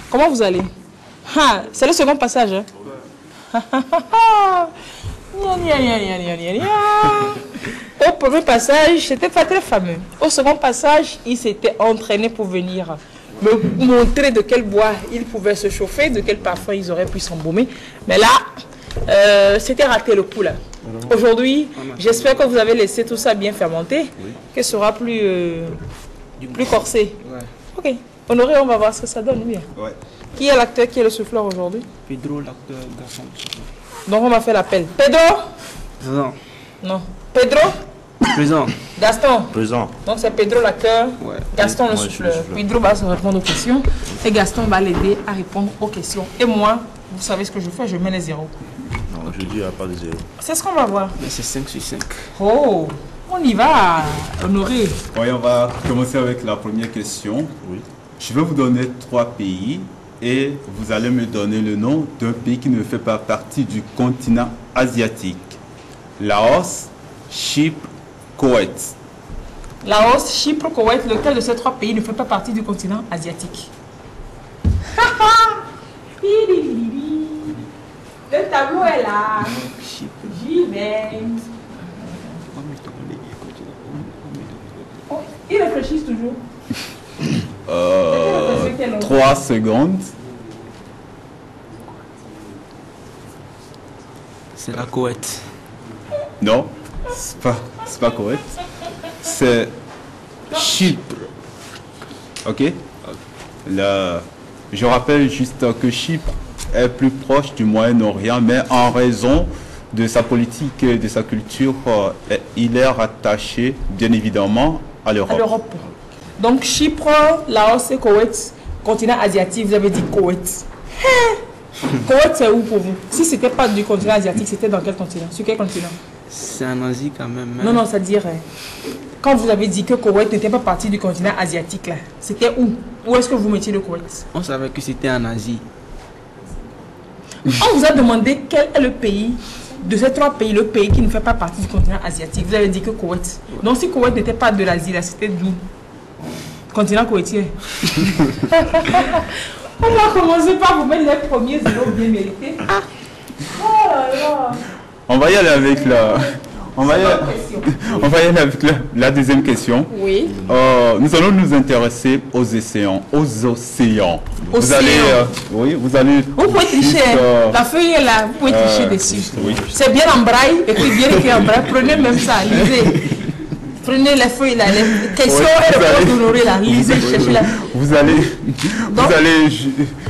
Comment vous allez? Ah, c'est le second passage. Hein? Au premier passage, c'était pas très fameux. Au second passage, il s'était entraîné pour venir me montrer de quel bois il pouvait se chauffer, de quel parfum ils auraient pu s'embaumer. Mais là, c'était raté le coup là. Aujourd'hui, j'espère que vous avez laissé tout ça bien fermenter, que ce sera plus corsé. Ok. Honoré, on va voir ce que ça donne, bien. Qui est l'acteur, qui est le souffleur aujourd'hui? Pedro, l'acteur, garçon. Donc on va faire l'appel. Pedro? Présent. Non. Pedro? Présent. Gaston? Présent. Donc c'est Pedro l'acteur, Gaston le souffleur. Pedro va se répondre aux questions et Gaston va l'aider à répondre aux questions. Et moi, vous savez ce que je fais, je mets les zéros. Non, je dis il n'y a pas de zéro. C'est ce qu'on va voir. Mais c'est 5 sur 5. Oh, on y va, Honoré. Oui, on va commencer avec la première question. Oui. Je vais vous donner 3 pays et vous allez me donner le nom d'un pays qui ne fait pas partie du continent asiatique. Laos, Chypre, Koweït. Laos, Chypre, Koweït, lequel de ces 3 pays ne fait pas partie du continent asiatique? Le tableau est là. J'y vais. Oh, ils réfléchissent toujours. 3 secondes. C'est la Koweït. Non, c'est pas Koweït. C'est Chypre. Ok? Là, je rappelle juste que Chypre est plus proche du Moyen-Orient, mais en raison de sa politique et de sa culture, il est rattaché, bien évidemment, à l'Europe. Donc Chypre, Laos et Koweït, continent asiatique, vous avez dit Koweït. Koweït, c'est où pour vous? Si ce n'était pas du continent asiatique, c'était dans quel continent? Sur quel continent? C'est en Asie quand même. Hein? Non, non, c'est-à-dire, quand vous avez dit que Koweït n'était pas partie du continent asiatique, là, c'était où? Où est-ce que vous mettiez le Koweït? On savait que c'était en Asie. On vous a demandé quel est le pays, de ces 3 pays, le pays qui ne fait pas partie du continent asiatique. Vous avez dit que Koweït. Donc si Koweït n'était pas de l'Asie, là, c'était d'où? Continent koweïtien. On va commencer par vous mettre les premiers zéros bien mérités. Oh là là. On va y aller avec la deuxième question. Oui. Nous allons nous intéresser aux océans. Vous allez. Vous pouvez tricher. La feuille est là. Vous pouvez tricher dessus. Oui. C'est bien en braille. Et puis bien écrit en braille. Prenez même ça. Lisez. Prenez les feuilles là. Les questions et réponses d'Honoré là. Lisez, cherchez là. Vous allez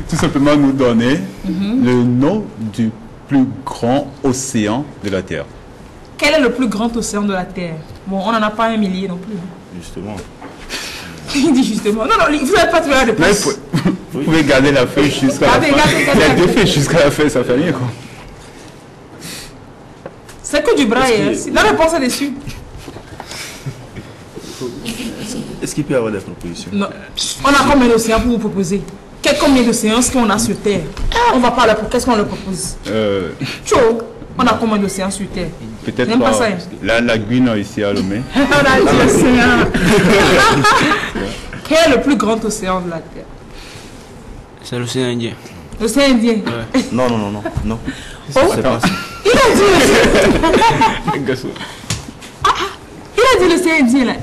tout simplement nous donner le nom du plus grand océan de la Terre. Quel est le plus grand océan de la Terre? Bon, on n'en a pas 1 millier non plus. Justement. Il dit justement. Non, non, vous n'avez pas trouvé la réponse. Vous pouvez garder la feuille jusqu'à la fin. Il y a 2 feuilles jusqu'à la fin, ça fait rien quoi. C'est que du braille. Hein. La réponse est dessus. Est-ce qu'il peut y avoir des propositions? Non. On a combien d'océans pour vous proposer? Combien d'océans est-ce qu'on a sur Terre? On va parler pour qu'est-ce qu'on leur propose? Chaud. On a combien d'océans sur Terre? Peut-être pas ça. La lagune ici à Lomé. On a dit l'océan. Quel est le plus grand océan de la Terre? C'est l'océan Indien. L'océan Indien? Ouais. Non. Oh, C'est pas ça. il a dit l'océan. Il a dit l'océan Indien là.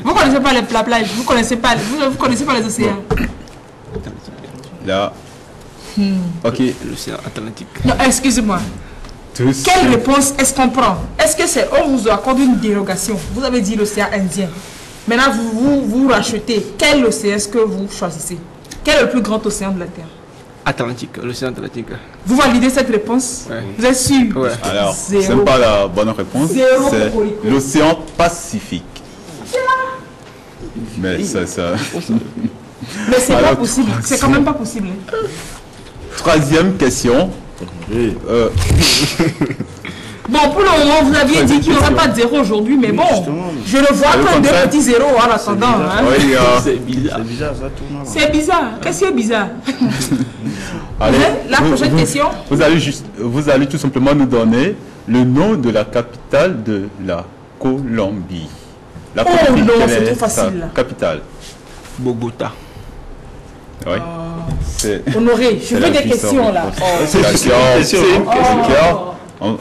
Vous connaissez pas la plage, vous connaissez pas les océans. Là. Ok. L'océan Atlantique. Non, excusez-moi. Quelle réponse est-ce qu'on prend? Est-ce que c'est on vous accorde une dérogation? Vous avez dit l'océan Indien. Maintenant, vous rachetez. Quel océan est-ce que vous choisissez? Quel est le plus grand océan de la Terre? Atlantique, l'océan Atlantique. Vous validez cette réponse? Ouais. Vous êtes sûr? Ouais. Alors, c'est pas la bonne réponse. C'est l'océan Pacifique. Mais ça. Mais c'est pas possible. C'est quand même pas possible. Troisième question. Oui. Bon, pour le moment, vous aviez dit qu'il n'y aurait pas de zéro aujourd'hui, mais bon, je le vois comme 2 petits zéros en attendant. Hein. Oui, c'est bizarre ça tourne. C'est bizarre. Qu'est-ce qui est bizarre? Allez, la prochaine question. Vous allez tout simplement nous donner le nom de la capitale de la Colombie. La Colombie, non, quelle c'est est trop facile. sa capitale? Bogota. Oui. C'est Honoré, je c'est veux la des puissance questions là. réponse. Oh. C'est D'accord. une question. D'accord. On-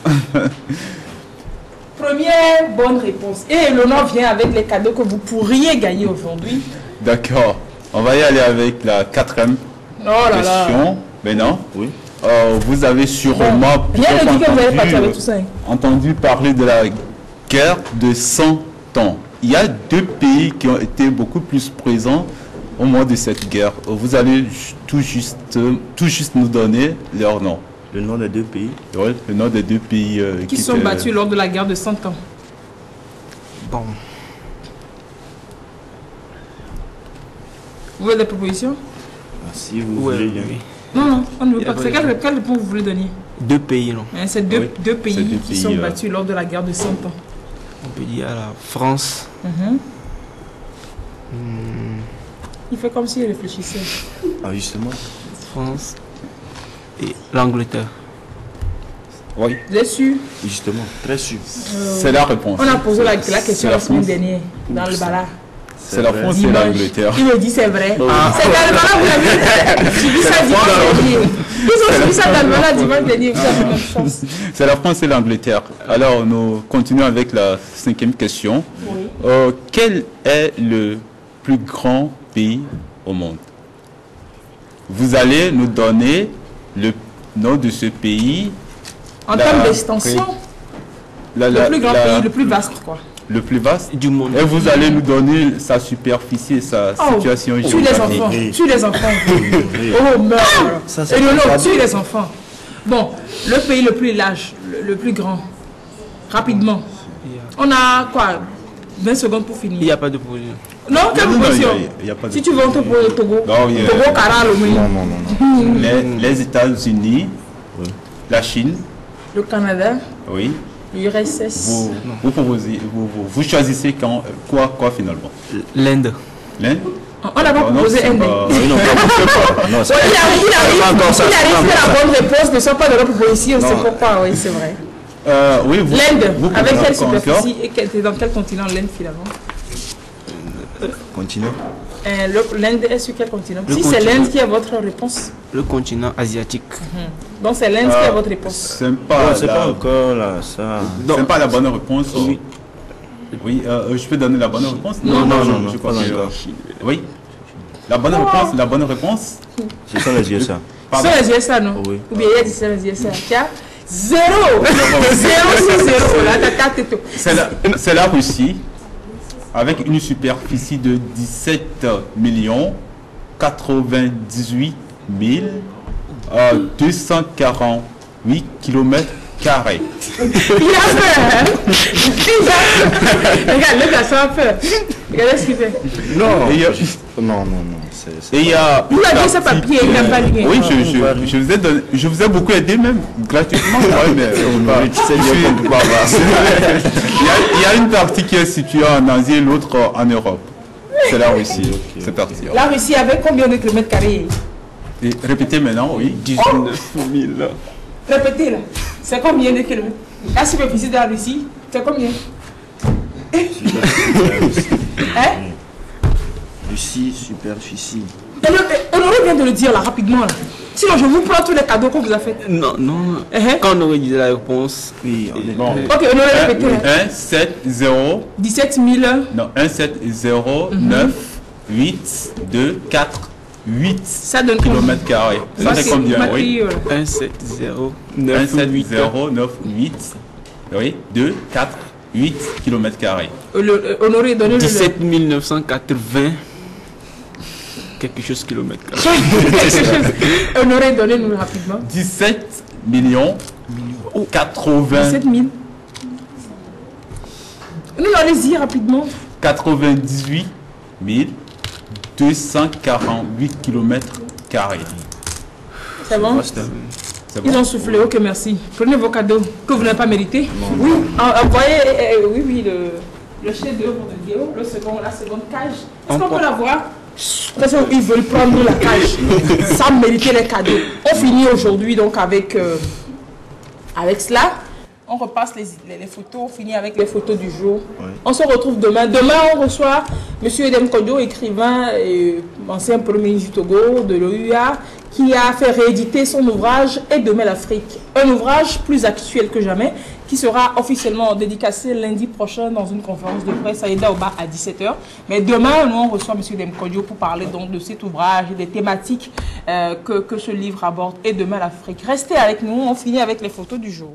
Première bonne réponse. Et l'honneur vient avec les cadeaux que vous pourriez gagner aujourd'hui. D'accord. On va y aller avec la quatrième Oh là là. question. Maintenant, Oui. vous avez sûrement Rien ne dit que vous allez partir avec entendu, tout ça. Hein. entendu parler de la guerre de 100 ans. Il y a deux pays qui ont été beaucoup plus présents au moment de cette guerre. Vous allez tout juste nous donner leur nom. Le nom des deux pays. Ouais, le nom des deux pays Qui sont étaient- battus lors de la guerre de 100 ans. Bon, Vous voulez des propositions? Ah, si vous ouais, voulez bien. oui. Non, non, on ne veut Il y a pas. pas C'est de- quelle réponse vous voulez donner? Deux pays, non. Hein, c'est deux, Oui, deux pays c'est deux qui pays, sont battus lors de la guerre de 100 ans. On peut dire la France. Mhm. Hmm, Il fait comme s'il réfléchissait. Ah, justement. France et l'Angleterre. Oui, Vous êtes sûr? Justement. Très sûr. c'est la réponse. On a posé la C'est question la la semaine France. dernière dans le bala. C'est la vrai. France et Dimanche. l'Angleterre. Il me dit c'est vrai. Ah. C'est dans le bala, vous l'avez suivi ça dimanche dernier. Ils ont suivi ça dans le bala dimanche dernier. Vous avez même chance. C'est la France et l'Angleterre. Alors, nous continuons avec la cinquième question. Oui. Quel est le plus grand pays au monde? Vous allez nous donner le nom de ce pays. En La- termes d'extension, le plus grand pays, le plus vaste, quoi. le plus vaste. Du monde. Et vous allez nous donner sa superficie et sa situation Tue les géographique. enfants. Oui. Tue les enfants. Oui. Oh, meurt. Ça, c'est Et non, pas tue les enfants. Bon, le pays le plus large, le plus grand. Rapidement. On a quoi? 20 secondes pour Il n'y finir. a pas de problème. Non, quelle Non, non, proposition? il y a pas de- Si tu veux, on te pose le Togo. Non, il y a- Togo, Kara, Lomé. Non, non, non, non. Les États-Unis, Oui. la Chine, Le Canada, oui. l'URSS. Vous proposez, vous choisissez quoi finalement? L'Inde. L'Inde? On n'a pas Non, proposé c'est un. pas- Oui, non, pas. Non, c'est Ouais, il arrive pas encore ça, il c'est arrive pas que encore la bonne réponse ne soit pas de la proposition, c'est Non. pourquoi, oui, c'est vrai. Oui, vous, L'Inde, vous avec posez quelle encore. superficie et t'es dans quel continent l'Inde finalement? Continue. L'Inde est sur quel continent? Le Si c'est continent. l'Inde qui est votre réponse, Le continent asiatique. donc c'est l'Inde qui est votre réponse. C'est Non, pas, c'est pas encore là, ça. c'est pas la bonne réponse. Oui. Oui, je peux donner la bonne réponse? Non, non, non, je pas crois que- encore. Oui. La bonne réponse. C'est ça les USA. Pardon. C'est les USA, non? Oui. Ou bien il y a dit c'est les USA. Tiens, zéro! Zéro sur zéro. Là, t'as quatre et tout. C'est la Russie, avec une superficie de 17 098 248 km². Il a peur, hein? Il a peur. Regarde, le garçon a peur. Regardez ce qu'il fait. Non. Et il y a- Non, non, non. Et il y a. Vous l'avez dit ce papier, il n'a pas lu. Oui, je vous ai beaucoup aidé même, gratuitement. Ouais, mais, Tu sais bien qu'on peut pas avoir ça. il y a une partie qui est située en Asie et l'autre en Europe. C'est la Russie, cette partie. La Russie avait combien de kilomètres carrés? Et répétez maintenant, oui. 19 000. Répétez là. C'est combien de kilomètres? La superficie de la Russie, c'est combien? Hein? Russie, superficie. Honoré vient de le dire là, rapidement là. Sinon, je vous prends tous les cadeaux qu'on vous a fait. Non, non. Uh-huh. Quand on aurait dit la réponse, Oui, on est Bon. Ok, Honoré, répétez là. 1, 7, 0, 17 000. non, 1, 7, 0, 9, 8, 2, 4, 8 Ça donne km². Ça fait combien, oui? 1, 7, 0, 1, 9, 7, 8. 0, 9, 8, oui, 2, 4, 8 km². Honoré, donnez-le. 17 980 quelque chose kilomètres. Honoré, donnez-nous rapidement. 17 millions 80 17 000. Nous, allez-y rapidement. 98 248 km². C'est bon? C'est Ils bon? ont soufflé. Ok, merci. Prenez vos cadeaux que vous n'avez pas mérité. Oui, envoyez oui, le chef-d'œuvre de Guéo, la seconde cage. Est-ce qu'on peut la voir? Parce qu'ils veulent prendre la cage sans mériter les cadeaux. On finit aujourd'hui donc avec cela. On repasse les photos, on finit avec les photos du jour. Oui. On se retrouve demain. Demain, on reçoit M. Edem Kodjo, écrivain et ancien premier ministre du Togo, de l'OUA, qui a fait rééditer son ouvrage « Et demain l'Afrique ». Un ouvrage plus actuel que jamais, qui sera officiellement dédicacé lundi prochain dans une conférence de presse à Edaoba à 17h. Mais demain, nous, on reçoit M. Edem Kodjo pour parler donc de cet ouvrage et des thématiques que ce livre aborde. Et demain l'Afrique. Restez avec nous, on finit avec les photos du jour.